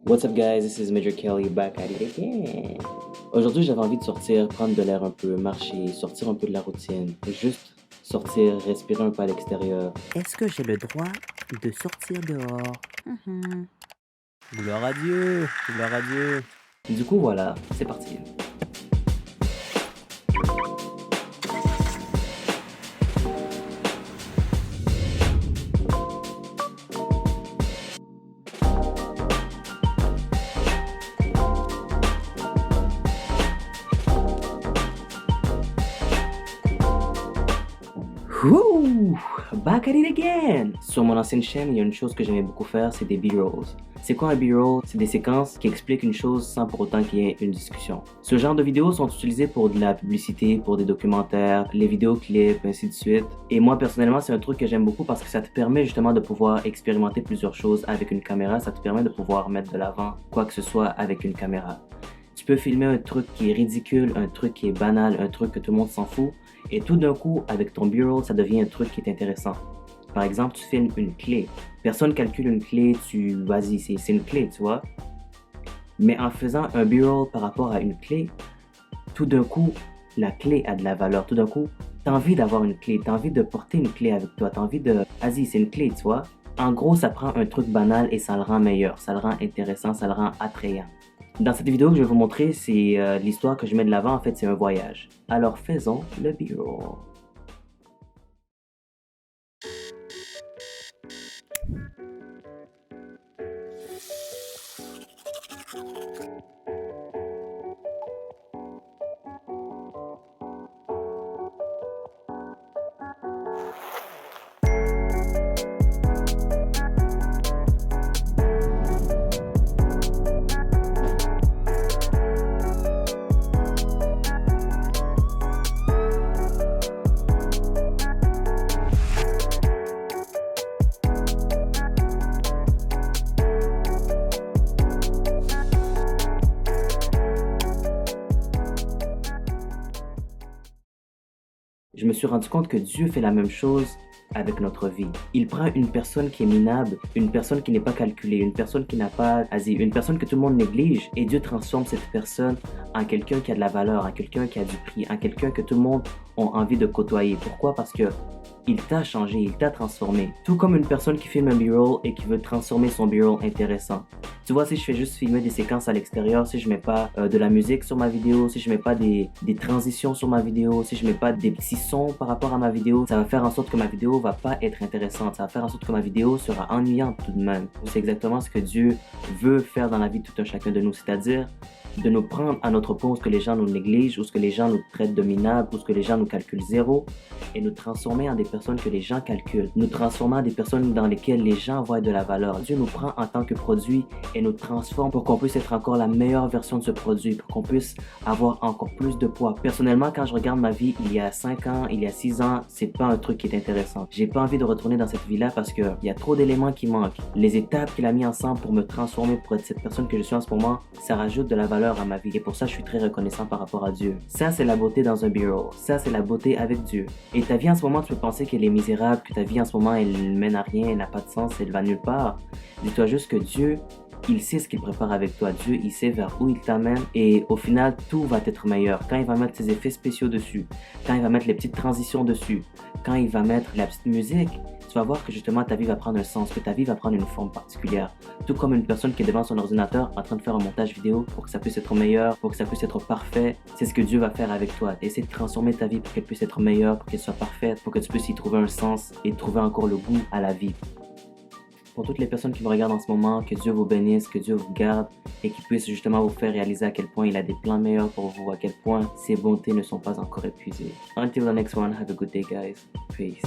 What's up guys, this is Major Kelly back at it again. Aujourd'hui j'avais envie de sortir, prendre de l'air un peu, marcher, sortir un peu de la routine, juste sortir, respirer un peu à l'extérieur. Est-ce que j'ai le droit de sortir dehors? Gloire à Dieu, gloire à Dieu. Du coup voilà, c'est parti. Wouh! Back at it again! Sur mon ancienne chaîne, il y a une chose que j'aimais beaucoup faire, c'est des B-rolls. C'est quoi un B-roll? C'est des séquences qui expliquent une chose sans pour autant qu'il y ait une discussion. Ce genre de vidéos sont utilisées pour de la publicité, pour des documentaires, les vidéoclips, ainsi de suite. Et moi, personnellement, c'est un truc que j'aime beaucoup parce que ça te permet justement de pouvoir expérimenter plusieurs choses avec une caméra. Ça te permet de pouvoir mettre de l'avant quoi que ce soit avec une caméra. Tu peux filmer un truc qui est ridicule, un truc qui est banal, un truc que tout le monde s'en fout. Et tout d'un coup, avec ton B-roll, ça devient un truc qui est intéressant. Par exemple, tu filmes une clé. Personne calcule une clé, vas-y, c'est une clé, tu vois. Mais en faisant un B-roll par rapport à une clé, tout d'un coup, la clé a de la valeur. Tout d'un coup, t'as envie d'avoir une clé, t'as envie de porter une clé avec toi, t'as envie de... Vas-y, c'est une clé, tu vois. En gros, ça prend un truc banal et ça le rend meilleur, ça le rend intéressant, ça le rend attrayant. Dans cette vidéo que je vais vous montrer, c'est l'histoire que je mets de l'avant, en fait, c'est un voyage. Alors faisons le B-roll. Je me suis rendu compte que Dieu fait la même chose avec notre vie. Il prend une personne qui est minable, une personne qui n'est pas calculée, une personne qui n'a pas asile, une personne que tout le monde néglige, et Dieu transforme cette personne en quelqu'un qui a de la valeur, en quelqu'un qui a du prix, en quelqu'un que tout le monde a envie de côtoyer. Pourquoi? Parce que il t'a changé, il t'a transformé. Tout comme une personne qui filme un B-roll et qui veut transformer son B-roll intéressant. Tu vois, si je fais juste filmer des séquences à l'extérieur, si je mets pas de la musique sur ma vidéo, si je mets pas des transitions sur ma vidéo, si je mets pas des petits sons par rapport à ma vidéo, ça va faire en sorte que ma vidéo va pas être intéressante. Ça va faire en sorte que ma vidéo sera ennuyante tout de même. C'est exactement ce que Dieu veut faire dans la vie de tout un chacun de nous, c'est-à-dire de nous prendre à notre peau, ce que les gens nous négligent, ou ce que les gens nous traitent de minables, ou ce que les gens nous calculent zéro, et nous transformer en des personnes que les gens calculent, nous transformer en des personnes dans lesquelles les gens voient de la valeur. Dieu nous prend en tant que produit et nous transforme pour qu'on puisse être encore la meilleure version de ce produit, pour qu'on puisse avoir encore plus de poids. Personnellement, quand je regarde ma vie il y a 5 ans, il y a 6 ans, c'est pas un truc qui est intéressant. J'ai pas envie de retourner dans cette vie-là parce que il y a trop d'éléments qui manquent. Les étapes qu'il a mis ensemble pour me transformer, pour être cette personne que je suis en ce moment, ça rajoute de la valeur à ma vie et pour ça je suis très reconnaissant par rapport à Dieu. Ça c'est la beauté dans un B-roll, ça c'est la beauté avec Dieu. Et ta vie en ce moment tu peux penser qu'elle est misérable, que ta vie en ce moment elle mène à rien, elle n'a pas de sens, elle va nulle part. Dis-toi juste que Dieu, il sait ce qu'il prépare avec toi. Dieu, il sait vers où il t'amène et au final, tout va être meilleur. Quand il va mettre ses effets spéciaux dessus, quand il va mettre les petites transitions dessus, quand il va mettre la petite musique, tu vas voir que justement ta vie va prendre un sens, que ta vie va prendre une forme particulière. Tout comme une personne qui est devant son ordinateur en train de faire un montage vidéo pour que ça puisse être meilleur, pour que ça puisse être parfait. C'est ce que Dieu va faire avec toi. Essayer de transformer ta vie pour qu'elle puisse être meilleure, pour qu'elle soit parfaite, pour que tu puisses y trouver un sens et trouver encore le goût à la vie. Pour toutes les personnes qui me regardent en ce moment, que Dieu vous bénisse, que Dieu vous garde et qu'il puisse justement vous faire réaliser à quel point il a des plans meilleurs pour vous, à quel point ses bontés ne sont pas encore épuisées. Until the next one, have a good day guys. Peace.